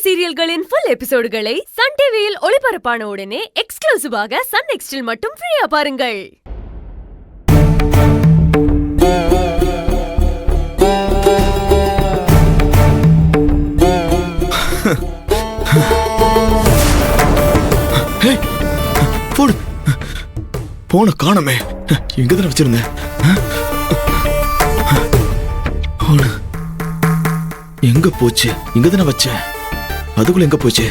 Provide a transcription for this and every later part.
சீரியல்களின் full எபிசோடுகளை Sun டிவியில் ஒளிபரப்பான உடனே எக்ஸ்க்ளூசிவாக சன் நெக்ஸ்டில் மட்டும் ஃப்ரீயா பாருங்கள். போன காணமே, எங்கதான வச்சிருந்தேன்? எங்க போச்சு? இங்கதான வச்சேன். அதுக்குள்ள எங்க போச்சு?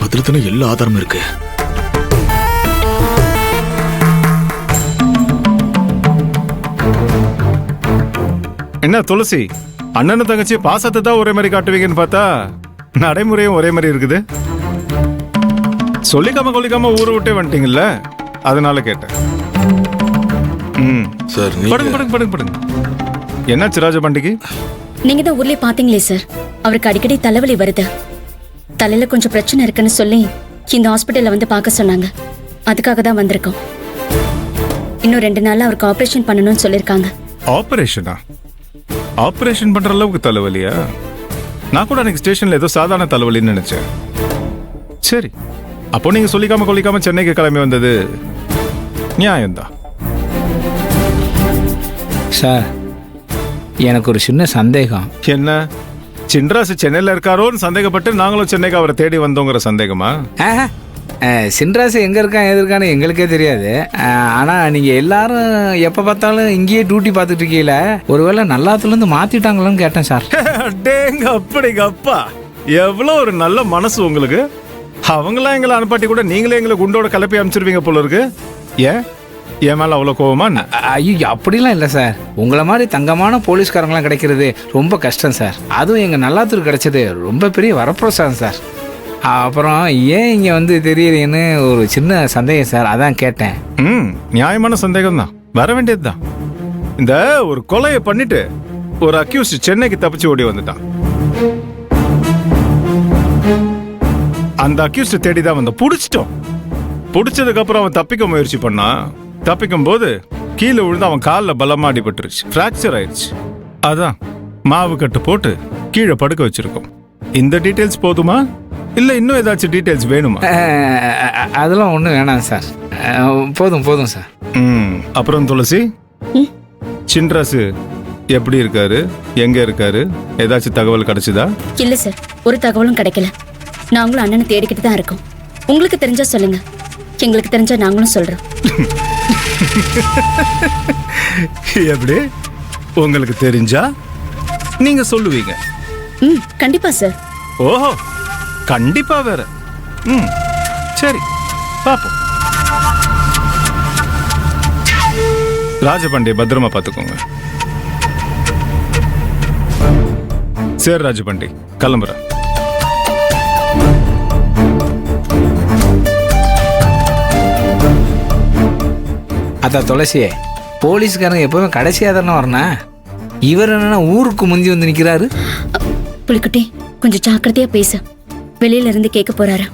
அதுல தானே எல்லா ஆதாரமும் இருக்கு. என்ன துளசி, அண்ணனும் தங்கச்சி பாசத்தை தான் ஒரே மாதிரி காட்டுவீங்கன்னு பார்த்தா நடைமுறையும் ஒரே மாதிரி இருக்குது. சொல்லிக்காம கொல்லிக்காம ஊரை விட்டே வந்துட்டீங்கல்ல, அதனால கேட்டேன். சார், படுங்க படுங்க படுங்க படுங்க. என்னாச்சு ராஜபாண்டிக்கு? நீங்க தான் ஊர்லயே பாத்தீங்களே சார், அவருக்கு அடிக்கடி தலைவலி வருது. தலையில கொஞ்சம் பிரச்சனை இருக்குன்னு சொல்லி இந்த ஹாஸ்பிட்டல்ல வந்து பார்க்க சொன்னாங்க. அதுக்காக தான் வந்திருக்கோம். இன்னும் 2 நாள்ல அவருக்கு ஆபரேஷன் பண்ணணும்னு சொல்லிருக்காங்க. ஆபரேஷனா? ஆபரேஷன் பண்ற அளவுக்கு தலைவலியா? நான் கூட அன்னைக்கு ஸ்டேஷன்ல ஏதோ சாதாரண தலைவலின்னு நினைச்சேன். சரி, அப்போ நீங்க சொல்லிக்காம கொல்லிக்காம சென்னைக்கு கிளம்பி வந்தது நியாயம்தான். சார், எனக்கு ஒரு சின்ன சந்தேகம். என்ன, சின்ராசு சென்னையில இருக்காரோன்னு சந்தேகப்பட்டு நாங்களும் சென்னைக்கு அவரை தேடி வந்தோங்கிற சந்தேகமா? சின்ராசு எங்கே இருக்கான் எது இருக்கான்னு எங்களுக்கே தெரியாது. ஆனால் நீங்கள் எல்லாரும் எப்போ பார்த்தாலும் இங்கேயே டியூட்டி பார்த்துட்டு இருக்கீங்கள, ஒருவேளை நல்லாத்துலேருந்து மாற்றிட்டாங்களான்னு கேட்டேன் சார். டேங்க அப்படிங்க அப்பா, எவ்வளோ ஒரு நல்ல மனசு உங்களுக்கு. அவங்களாம் எங்களை அனுப்பாட்டி கூட நீங்களே எங்களை குண்டோட கலப்பி அனுப்பிச்சிருவீங்க போல இருக்கு. ஏன் என் மேலே அவ்வளோ கோவமா? ஐயோ, அப்படிலாம் இல்லை சார். உங்களை மாதிரி தங்கமான போலீஸ்காரங்களாம் கிடைக்கிறது ரொம்ப கஷ்டம் சார். அதுவும் எங்கள் நல்லாத்தூர் கிடைச்சது ரொம்ப பெரிய வரப்பிரசாதம் சார். அப்புறம் ஏன் இங்கே வந்து தெரியலன்னு ஒரு சின்ன சந்தேகம் சார், அதான் கேட்டேன். நியாயமான சந்தேகம் தான், வர வேண்டியது தான். இந்த ஒரு கொலையை பண்ணிட்டு ஒரு அக்யூஸ்ட் சென்னைக்கு தப்பிச்சு ஓடி வந்துட்டான். அந்த அக்யூஸ்ட் தேடி தான் வந்தோம், பிடிச்சிட்டோம். பிடிச்சதுக்கு அப்புறம் அவன் தப்பிக்க முயற்சி பண்ணான். தப்பிக்கும் போது கீழே விழுந்து அவன் காலில் பலமா அடிபட்டுருச்சு, ஃப்ராக்சர் ஆயிடுச்சு. அதான் மாவு கட்டு போட்டு கீழே படுக்க வச்சிருக்கோம். இந்த டீட்டெயில்ஸ் போதுமா, இல்ல இன்னும் ஏதாச்சும் டீட்டெயில்ஸ் வேணுமா? அதெல்லாம் ஒன்றும் வேணாம் சார், போதும் போதும் சார். அப்புறம் துளசி, சின்ராசு எப்படி இருக்காரு, எங்க இருக்காரு, ஏதாச்சும் தகவல் கிடைச்சதா? இல்ல சார், ஒரு தகவலும் கிடைக்கல. நாங்களும் அண்ணனை தேடிக்கிட்டு தான் இருக்கோம். உங்களுக்கு தெரிஞ்சா சொல்லுங்க, எங்களுக்கு தெரிஞ்சா நாங்களும் சொல்றோம். எப்படி? உங்களுக்கு தெரிஞ்சா நீங்க சொல்லுவீங்க? கண்டிப்பா சார். ஓஹோ, கண்டிப்பா வேற. சரி, பாப்போம். ராஜபாண்டிய பத்திரமா பாத்துக்கோங்க. சரி ராஜபாண்டி, கிளம்புறேன். அதான் துளசியே, போலீஸ்காரங்க எப்பவுமே கடைசியாக தானே வரணும். இவர் என்னன்னா ஊருக்கு முந்தி வந்து நிற்கிறாரு. புலிக்குட்டி, கொஞ்சம் ஜாக்கிரதையா பேசு, வெளியில இருந்து கேட்க போறாரு.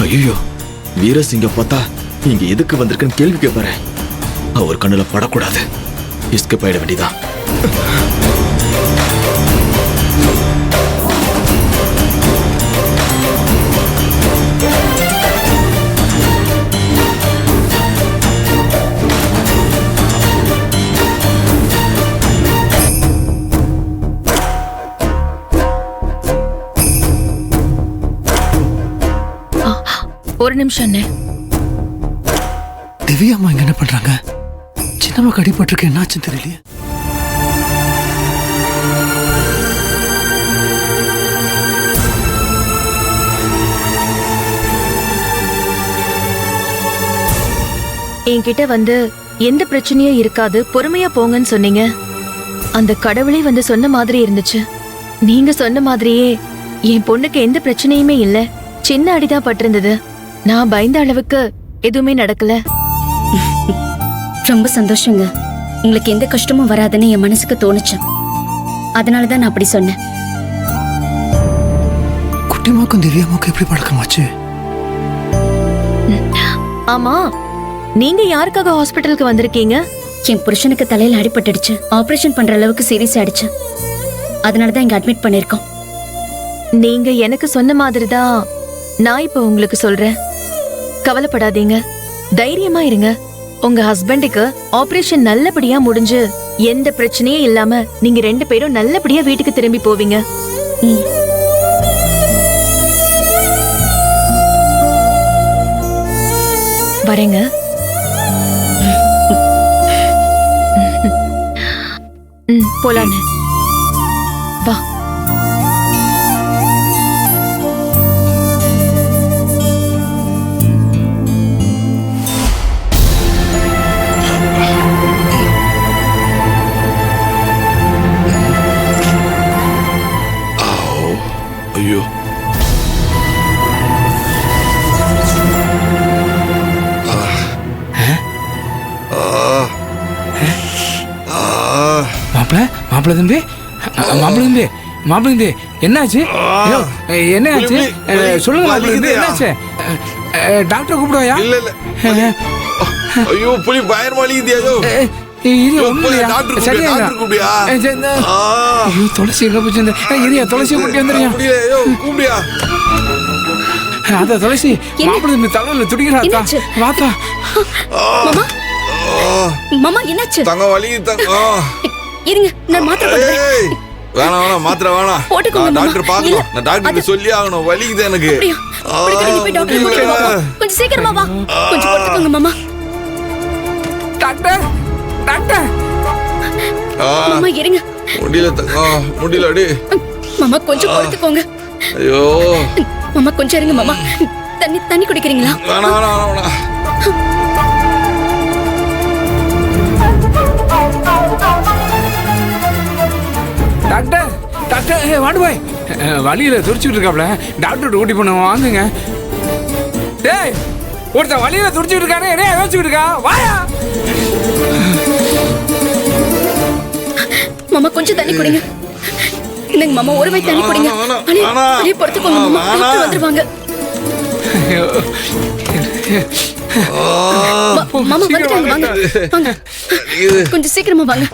ஐயோ, வீரசிங்க பார்த்தா இங்க எதுக்கு வந்திருக்குன்னு கேள்வி கேட்பாரு. அவர் கண்ணுல படக்கூடாது, எஸ்கேப் ஆயிட வேண்டியதான். ஒரு நிமிஷம் அண்ணே. திவ்யாம்மா இங்க என்ன பண்றாங்க? சின்னம்மாக்கு அடிபட்டிருக்கு, என்னாச்சுன்னு தெரியலையே. என்கிட்ட வந்து எந்த பிரச்சனையும் இருக்காது, பொறுமையா போங்கன்னு சொன்னீங்க. அந்த கடவுளே வந்து சொன்ன மாதிரி இருந்துச்சு. நீங்க சொன்ன மாதிரியே என் பொண்ணுக்கு எந்த பிரச்சனையுமே இல்ல, சின்ன அடிதான் பட்டிருந்தது. நான் பயந்த அளவுக்கு எதுவுமே நடக்கல. ரொம்ப சந்தோஷங்க. உங்களுக்கு எந்த கஷ்டமும் வராதுன்னு என் மனசுக்கு தோணுச்சு. அதனாலதான் நான் அப்படி சொன்னேன். குட்டிமாக்கும் திவ்யாமாக்கும் எப்படி பழக்கமாச்சு? ஆமா, நீங்க யாருக்காக ஹாஸ்பிட்டலுக்கு வந்திருக்கீங்க? என் புருஷனுக்கு தலையில அடிபட்டுடுச்சு. ஆபரேஷன் பண்ற அளவுக்கு சீரியஸ் ஆயிடுச்சு. அதனாலதான் இங்க அட்மிட் பண்ணிருக்கோம். நீங்க எனக்கு சொன்ன மாதிரி தான் நான் இப்ப உங்களுக்கு சொல்றேன். கவலைப்படாதீங்க, தைரியமா இருங்க. உங்க ஹஸ்பண்டுக்கு ஆபரேஷன் நல்லபடியா முடிஞ்சு எந்த பிரச்சனையும் இல்லாம நீங்க 2 பேரும் நல்லபடியா வீட்டுக்கு திரும்பி போவீங்க. ம். வரேங்க. போலான்னு வா. ஐயோ, மாப்பிள்ள தம்பி, மாப்பிள்ள தம்பி, மாப்பிள்ள தம்பி, என்னாச்சு? ஐயோ, என்னாச்சு? சொல்லுங்க மாப்பிள்ள தம்பி, என்னாச்சு? டாக்டர் கூப்பிடுவாயா? இல்ல இல்ல. ஐயோ, புலி பயங்கரமா வலிக்குது. ஐயோ, துளசி எங்க போச்சு? துளசி கூட்டி வந்துறியா? அத துளசி, மாப்பிள்ள தம்பி தலையில துடிக்கிறாத்தா. வாத்தா. மாமா என்னாச்சு? தங்க வலிக்குது தங்க. இருங்க, நான் மாத்திரை கொண்டு வரேன். வேணாம் வேணாம், மாத்திரை வேணாம். போட்டுக்கோங்க மாமா. டாக்டர் பாக்கணும். நான் டாக்டர் சொல்லி ஆகணும். வலிக்குது எனக்கு. கொஞ்சம் சீக்கிரமா வா. கொஞ்சம் பொறுத்துக்கோங்க மாமா. Doctor, doctor. மாமா இருங்க. முடியல தங்க, முடியல அடி. மாமா கொஞ்சம் பொறுத்துக்கோங்க. ஐயோ மாமா கொஞ்சம் இருங்க மாமா. தண்ணி குடிக்கிறீங்களா? வேணாம் வேணாம் வேணாம். டாக்டர், டாக்டர், வாடு பாய், வலியில துடிச்சுட்டு இருக்காப்ல. டாக்டர் ஊட்டி பண்ண வாங்குங்க. டேய், ஒருத்தன் வலியில துடிச்சுட்டு இருக்கானே, என்ன யோசிச்சுட்டு இருக்கா? வாயா. மாமா கொஞ்சம் தண்ணி குடிங்க. இந்தங்க மாமா, ஒரு வாய் தண்ணி குடிங்க. வலிய பொறுத்துக்கோங்க மாமா. டாக்டர் வந்துருவாங்க. மாமா வந்துட்டாங்க, வாங்க வாங்க. கொஞ்சம் சீக்கிரமா வாங்க.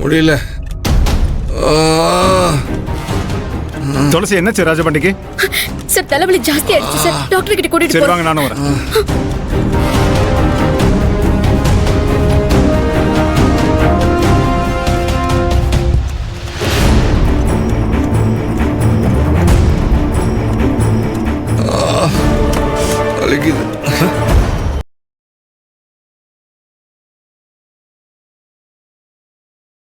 முடியல. துளசி என்னாச்சு ராஜபாண்டிக்கு? சார் தலைவலி ஜாஸ்தி ஆயிடுச்சு சார். டாக்டர் கிட்ட கூட்டிட்டு சரி போறேன். வாங்க, நானும் வரேன். வலிக்குது.